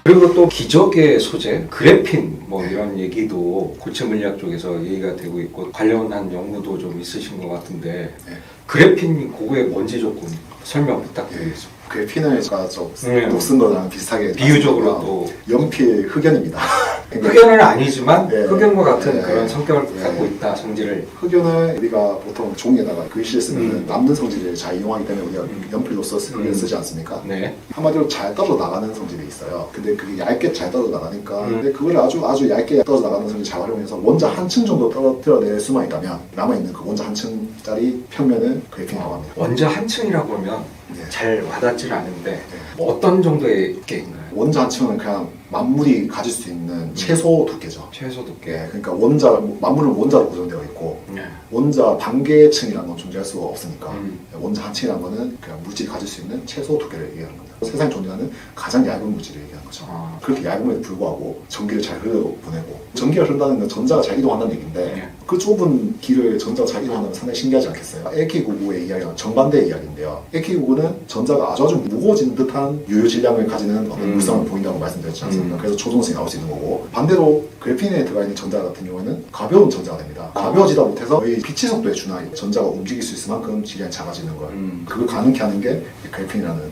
그리고 또 기적의 소재, 그래핀 뭐 이런 얘기도 고체 물리학 쪽에서 얘기가 되고 있고 관련한 연구도 좀 있으신 것 같은데 그래핀이 그거의 뭔지 조금 설명 부탁드리겠습니다. 그래핀을 제가 좀 녹슨 거랑 비슷하게 비유적으로 또 연필 흑연입니다. 흑연은 아니지만 네. 흑연과 같은 네. 그런 성격을 네. 갖고 있다, 성질을. 흑연을 우리가 보통 종이에다가 글씨를 쓰면 남는 성질을 잘 이용하기 때문에 우리가 연필로써 흑연을 쓰지 않습니까? 네. 한마디로 잘 떨어져 나가는 성질이 있어요. 근데 그게 얇게 잘 떨어져 나가니까 근데 그걸 아주 얇게 떨어져 나가는 성질을 잘 활용해서 원자 한 층 정도 떨어뜨려낼 수만 있다면 남아있는 그 원자 한 층짜리 평면을 그래핀이라고 합니다. 원자 한 층이라고 하면 네. 잘 와닿지는 않은데 뭐 어떤 정도의 게임인가요? 원자 한 층은 그냥 만물이 가질 수 있는 최소 두께죠. 최소 두께. 예, 그러니까 만물은 원자로 구성되어 있고 네. 원자 단계층이라는 건 존재할 수가 없으니까 음. 원자 한 층이라는 거는 그냥 물질이 가질 수 있는 최소 두께를 얘기하는 겁니다. 세상에 존재하는 가장 얇은 물질을 얘기하는 거죠. 아. 그렇게 얇음에도 불구하고 전기를 잘 흘러보내고 전기가 흐른다는 건 전자가 잘 이동한다는 얘기인데 네. 그 좁은 길을 전자가 잘 이동한다면 상당히 신기하지 않겠어요? LK99의 이야기랑 정반대의 이야기인데요. LK99는 전자가 아주 무거워진 듯한 유효 질량을 가지는 어떤 물성을 보인다고 말씀드렸지 않습니까? 그래서 초동성이 나올 수 있는 거고 반대로 그래핀에 들어가 있는 전자 같은 경우에는 가벼운 전자가 됩니다. 가벼워지다 못해서 거의 빛의 속도에 준하게 전자가 움직일 수 있을 만큼 질량이 작아지는 걸 그걸 가능케 하는 게 그래핀이라는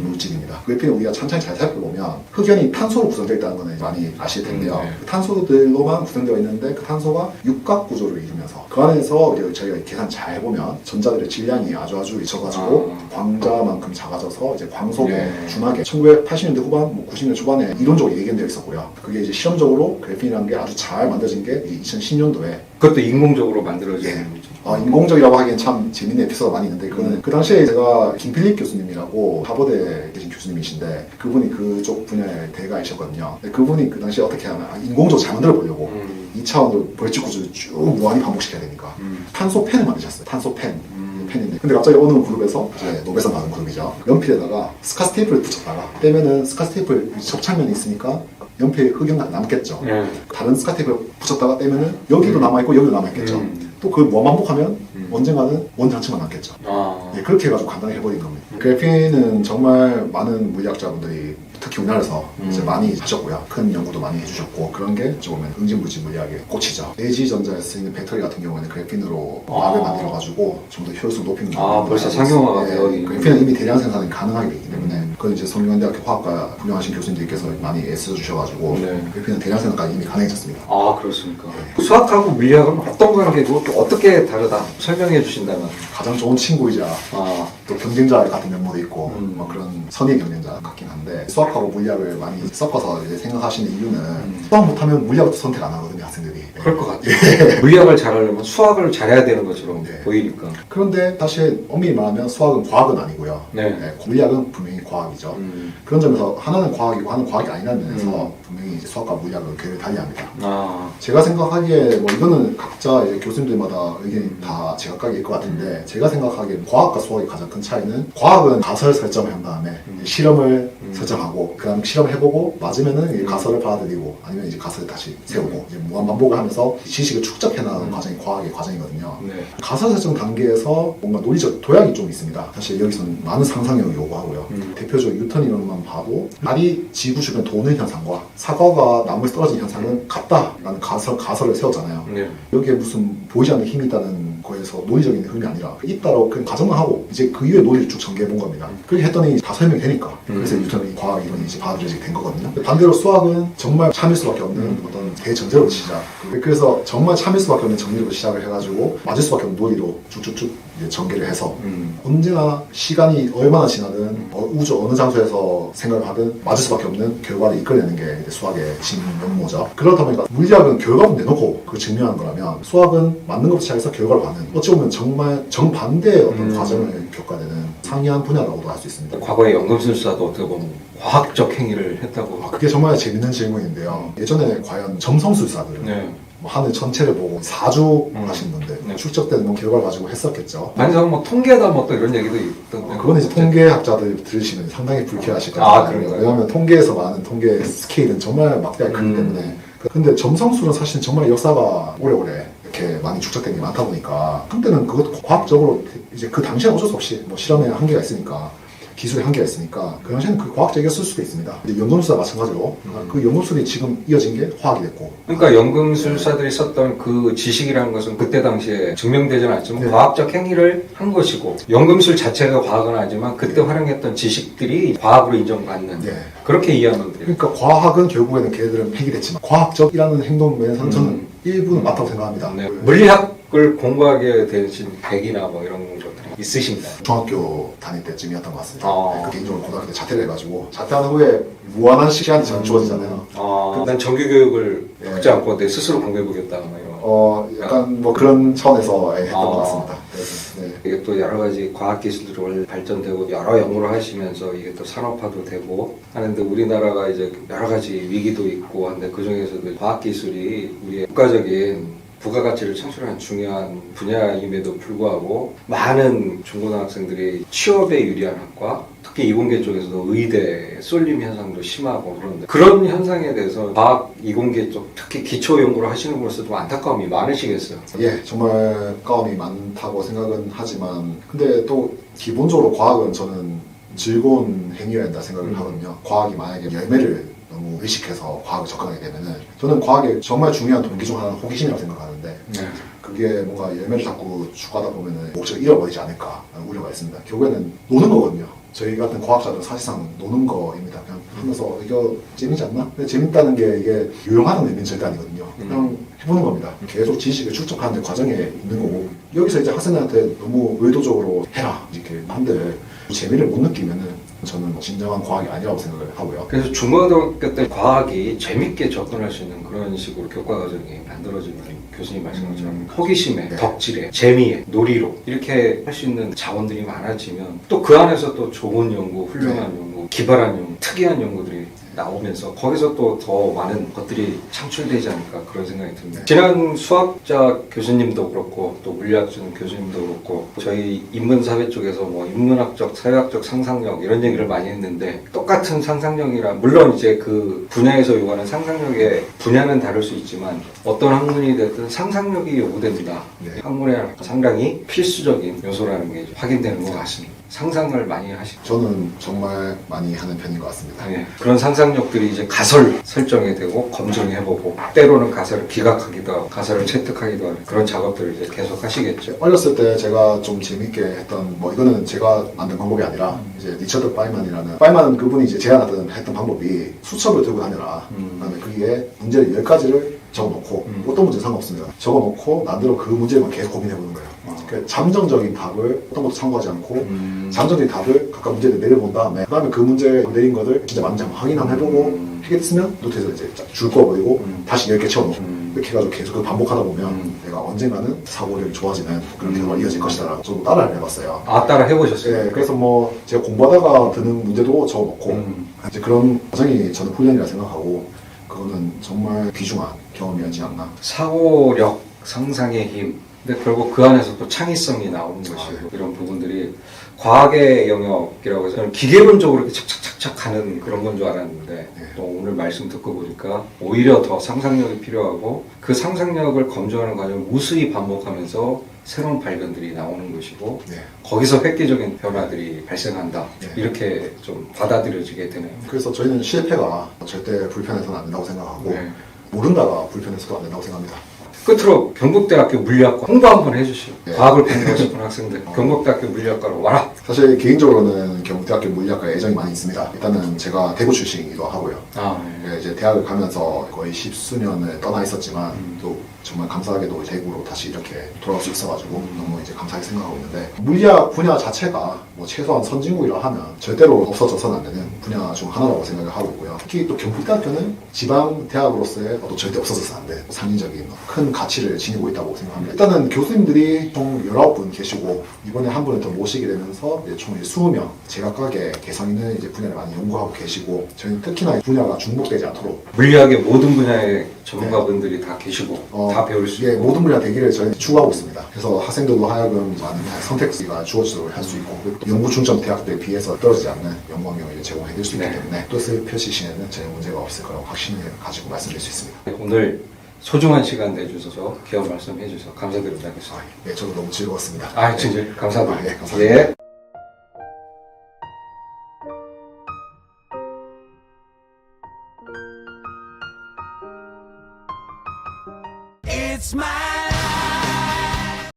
물질입니다. 그래핀을 우리가 천천히 잘 살펴보면 흑연이 탄소로 구성되어 있다는 건 많이 아실 텐데요. 그 탄소들로만 구성되어 있는데 그 탄소가 육각 구조를 이루면서 그 안에서 저희가 계산 잘 해보면 전자들의 질량이 아주 있어가지고 광자만큼 작아져서 이제 광속에 준하게 1980년대 후반, 90년대 초반에 이론적으로 예견되어 있었고요. 그게 이제 실험적으로 그래핀이라는 게 아주 잘 만들어진 게 2010년도에 그것도 인공적으로 만들어진 거죠. 인공적이라고 하기엔 참 재밌는 에피소드가 많이 있는데 그거는 그 당시에 제가 김필립 교수님이라고 하버드에 계신 교수님이신데 그분이 그쪽 분야의 대가이셨거든요. 근데 그분이 그 당시에 어떻게 하면 인공적으로 잘 만들어 보려고 2차원으로 벌집 구조를 쭉 무한히 반복시켜야 되니까 탄소 펜을 만드셨어요. 탄소 펜인데 근데 갑자기 어느 그룹에서 이제 노벨상 받은 그룹이죠. 연필에다가 스카스테이프를 붙였다가 떼면은 스카스테이프 접착면이 있으니까 연필 흑연 남겠죠. 다른 스카테이프를 붙였다가 떼면은 여기도 남아있고 여기도 남아있겠죠. 또 그걸 뭐 반복하면 언젠가는 원자 한 층만 남겠죠. 예, 그렇게 해가지고 간단히 해버린 겁니다. 그래핀은 정말 많은 물리학자분들이 특히 우리나라에서 이제 많이 하셨고요. 큰 연구도 많이 해주셨고 그런 게 어찌 보면 응집물질 물리학의 꽃이죠. LG전자에 쓰이는 배터리 같은 경우에는 그래핀으로 막을 만들어가지고 좀 더 효율성 높이는 벌써 상용화가 되어 있는. 그래핀은 이미 대량 생산이 가능하게 되기 때문에 그건 이제 성균관대학교 화학과 훌륭하신 교수님들께서 많이 애써주셔가지고 그래핀은 대량 생산까지 이미 가능해졌습니다. 아, 그렇습니까? 수학하고 물리학은 어떤 관계고 또 어떻게 다르다 설명해 주신다면? 가장 좋은 친구이자 또 경쟁자 같은 면모도 있고 뭐 그런 선의 경쟁자 같긴 한데 수학하고 물리학을 많이 섞어서 이제 생각하시는 이유는 수학 못하면 물리학도 선택 안 하거든요, 학생들이. 그럴 것 같아요. 물리학을 잘하려면 수학을 잘해야 되는 것처럼 보이니까. 그런데 사실 엄밀히 말하면 수학은 과학은 아니고요. 물리학은 분명히 과학이죠. 그런 점에서 하나는 과학이고 하나는 과학이 아니라는 면에서 분명히 이제 수학과 물리학은 궤를 달리합니다. 제가 생각하기에 뭐 이거는 각자 이제 교수님들마다 의견이 다 제각각일 것 같은데 제가 생각하기에 과학과 수학의 가장 큰 차이는 과학은 가설 설정을 한 다음에 실험을 설정하고 그 다음에 실험을 해보고 맞으면은 이제 가설을 받아들이고 아니면 이제 가설을 다시 세우고 이제 무한 반복을 하면서 지식을 축적해 나가는 과정이 과학의 과정이거든요. 가설 설정 단계에서 뭔가 논리적 도약이 좀 있습니다. 사실 여기서는 많은 상상력을 요구하고요. 대표적으로 뉴턴 이론만 봐도 날이 지구 주변 도는 현상과 사과가 나무에서 떨어진 현상은 같다라는 가설을 세웠잖아요. 여기에 무슨 보이지 않는 힘이 있다는 거에서 논리적인 흐름이 아니라 있다라고 그냥 가정만 하고 이제 그 이후에 논리를 쭉 전개해 본 겁니다. 그렇게 했더니 다 설명이 되니까 그래서 뉴턴의 과학 이론이 이제 받아들여지게 된 거거든요. 반대로 수학은 정말 참일 수밖에 없는 어떤 대전제로 시작. 그래서 정말 참일 수밖에 없는 정리로 시작을 해가지고 맞을 수밖에 없는 논리로 쭉쭉쭉 이제 전개를 해서 언제나 시간이 얼마나 지나든 우주 어느 장소에서 생각을 하든 맞을 수밖에 없는 결과를 이끌어내는 게 이제 수학의 진면모죠. 그러다 보니까 물리학은 결과만 내놓고 그걸 증명하는 거라면 수학은 맞는 것부터 시작해서 결과를 받는 어찌 보면 정말 정반대의 어떤 과정을 겪어야 되는 상이한 분야라고도 할 수 있습니다. 과거에 연금술사도 어떻게 보면 과학적 행위를 했다고. 그게 정말 재밌는 질문인데요. 예전에 과연 점성술사들 뭐 하늘 전체를 보고 4주 하신 분들 축적되는 결과를 가지고 했었겠죠. 만성 뭐 통계다 뭐 또 이런 얘기도 있던데. 그거는 이제 통계학자들 들으시면 상당히 불쾌하실 거예요. 왜냐하면 통계에서 많은 통계 스케일은 정말 막대하게 크기 때문에. 근데 점성술은 사실 정말 역사가 오래오래 이렇게 많이 축적된 게 많다 보니까 한때는 그것도 과학적으로 이제 그 당시에 어쩔 수 없이 뭐 실험에 한계가 있으니까 기술의 한계가 있으니까 그 당시에는 그 과학적이었을 수도 있습니다. 연금술사 마찬가지로 그 연금술이 지금 이어진 게 화학이 됐고. 그러니까 연금술사들이 썼던 그 지식이라는 것은 그때 당시에 증명되지는 않지만 네. 과학적 행위를 한 것이고 연금술 자체가 과학은 아니지만 그때 활용했던 지식들이 과학으로 인정받는 네. 그렇게 이해하면 돼요. 그러니까 과학은 결국에는 걔네들은 폐기됐지만 과학적이라는 행동 면에서는 저는 일부는 맞다고 생각합니다. 네. 물리학을 공부하게 되신 계기나 뭐 이런 것들이 있으신가요? 중학교 다닐 때쯤이었던 것 같습니다. 그 개인적으로 고등학교 때 자퇴를 해가지고 자퇴한 후에 무한한 시간이 저는 주어지잖아요. 난 정규교육을 네. 받지 않고 내 스스로 공부해보겠다 뭐 이런. 약간 뭐 그런 차원에서 했던 것 같습니다. 네. 이게 또 여러 가지 과학 기술들이 발전되고 여러 연구를 하시면서 이게 또 산업화도 되고 하는데 우리나라가 이제 여러 가지 위기도 있고 한데 그 중에서도 과학 기술이 우리의 국가적인 부가가치를 창출하는 중요한 분야임에도 불구하고 많은 중고등학생들이 취업에 유리한 학과 특히 이공계 쪽에서도 의대 쏠림 현상도 심하고 그런데 그런 현상에 대해서 과학 이공계 쪽 특히 기초 연구를 하시는 분으로서 좀 안타까움이 많으시겠어요? 예, 정말 안타까움이 많다고 생각은 하지만 근데 또 기본적으로 과학은 저는 즐거운 행위여야 한다 생각을 하거든요. 과학이 만약에 열매를 너무 의식해서 과학을 접근하게 되면은 저는 과학의 정말 중요한 동기 중 하나는 호기심이라고 생각하는데 그게 뭔가 열매를 자꾸 추구하다 보면은 목적을 잃어버리지 않을까 하는 우려가 있습니다. 결국에는 노는 거거든요. 저희 같은 과학자들은 사실상 노는 거입니다. 그냥 하면서 이거 재밌지 않나? 근데 재밌다는 게 이게 유용하다는 의미는 절대 아니거든요. 그냥 해보는 겁니다. 계속 지식을 축적하는 과정에 있는 거고 여기서 이제 학생들한테 너무 의도적으로 해라 이렇게 한들 재미를 못 느끼면은 저는 진정한 과학이 아니라고 생각을 하고요. 그래서 중고등학교 때 과학이 재밌게 접근할 수 있는 그런 식으로 교과 과정이 만들어지는 교수님 말씀한 것처럼 호기심에, 네. 덕질에, 재미에, 놀이로 이렇게 할 수 있는 자원들이 많아지면 또 그 안에서 또 좋은 연구, 훌륭한 연구, 기발한 연구, 특이한 연구들이 나오면서 거기서 또 더 많은 것들이 창출되지 않을까 그런 생각이 듭니다. 지난 수학자 교수님도 그렇고 또 물리학 교수님도 그렇고 저희 인문사회 쪽에서 뭐 인문학적, 사회학적 상상력 이런 얘기를 많이 했는데 똑같은 상상력이라 물론 이제 그 분야에서 요구하는 상상력의 분야는 다를 수 있지만 어떤 학문이 됐든 상상력이 요구됩니다. 네. 학문에 상당히 필수적인 요소라는 게 확인되는 것 같습니다. 상상을 많이 하시죠. 저는 정말 많이 하는 편인 것 같습니다. 네, 그런 상상력들이 이제 가설 설정이 되고 검증해보고 때로는 가설을 기각하기도 하고 가설을 채택하기도 하는 그런 작업들을 이제 계속 하시겠죠. 어렸을 때 제가 좀 재밌게 했던 뭐 이거는 제가 만든 방법이 아니라 이제 리처드 파이만은 그분이 이제 제안했던 방법이 수첩을 들고 다녀라. 그다음에 거기에 문제를 10가지를 적어놓고 어떤 문제 상관없습니다. 적어놓고 나름대로 그 문제만 계속 고민해보는 거예요. 그러니까 잠정적인 답을 어떤 것도 참고하지 않고 잠정적인 답을 각각 문제를 내려본 다음에 그 다음에 그 문제 내린 것을 진짜 맞는지 한번 확인 한번 해보고 해겠으면 노트에서 이제 줄 꺼버리고 다시 10개 채워놓고 이렇게 해가지고 계속 그 반복하다 보면 내가 언젠가는 사고력이 좋아지는 그런 결과가 이어질 것이다라고 저도 따라를 해봤어요. 아, 따라 해보셨어요? 네, 그래서 뭐 제가 공부하다가 드는 문제도 적어놓고 이제 그런 과정이 저는 훈련이라 생각하고 그거는 정말 귀중한 경험이었지 않나. 사고력, 상상의 힘 근데 결국 그 안에서 또 창의성이 나오는 것이고 이런 부분들이 과학의 영역이라고 해서 저는 기계론적으로 이렇게 착착착착 가는 그런 건 줄 알았는데 또 오늘 말씀 듣고 보니까 오히려 더 상상력이 필요하고 그 상상력을 검증하는 과정을 무수히 반복하면서 새로운 발견들이 나오는 것이고 거기서 획기적인 변화들이 발생한다 이렇게 좀 받아들여지게 되네요. 그래서 저희는 실패가 절대 불편해서는 안 된다고 생각하고 모른다가 불편해서도 안 된다고 생각합니다. 끝으로 경북대학교 물리학과 홍보 한번 해주시오. 과학을 공부하고 싶은 학생들 경북대학교 물리학과로 와라. 사실 개인적으로는 경북대학교 물리학과에 애정이 많이 있습니다. 일단은 제가 대구 출신이기도 하고요. 이제 대학을 가면서 거의 10수년을 떠나 있었지만 또 정말 감사하게도 대구로 다시 이렇게 돌아올 수 있어가지고 너무 이제 감사하게 생각하고 있는데 물리학 분야 자체가 뭐 최소한 선진국이라 하면 절대로 없어져서는 안 되는 분야 중 하나라고 생각을 하고 있고요. 특히 또 경북대학교는 지방 대학으로서의 또 절대 없어져서는 안 되는 상징적인 큰 가치를 지니고 있다고 생각합니다. 일단은 교수님들이 총 19분 계시고 이번에 한 분을 더 모시게 되면서 총 20명 제각각의 개성 있는 이제 분야를 많이 연구하고 계시고 저희는 특히나 분야가 중복되지 않도록 물리학의 모든 분야의 전문가분들이 다 계시고 다 배울 수 있고 모든 분야 되기를 저희는 추구하고 있습니다. 그래서 학생들도 하여금 많은 선택지가 주어지도록 할 수 있고 연구 중점 대학들에 비해서 떨어지지 않는 연구 환경을 제공해 드릴 수 있기 때문에 뜻을 펼칠 시에는 전혀 문제가 없을 거라고 확신을 가지고 말씀드릴 수 있습니다. 오늘 소중한 시간 내주셔서 귀한 말씀 해주셔서 감사드립니다. 네, 저도 너무 즐거웠습니다. 진짜 감사드립니다. 감사합니다. smile.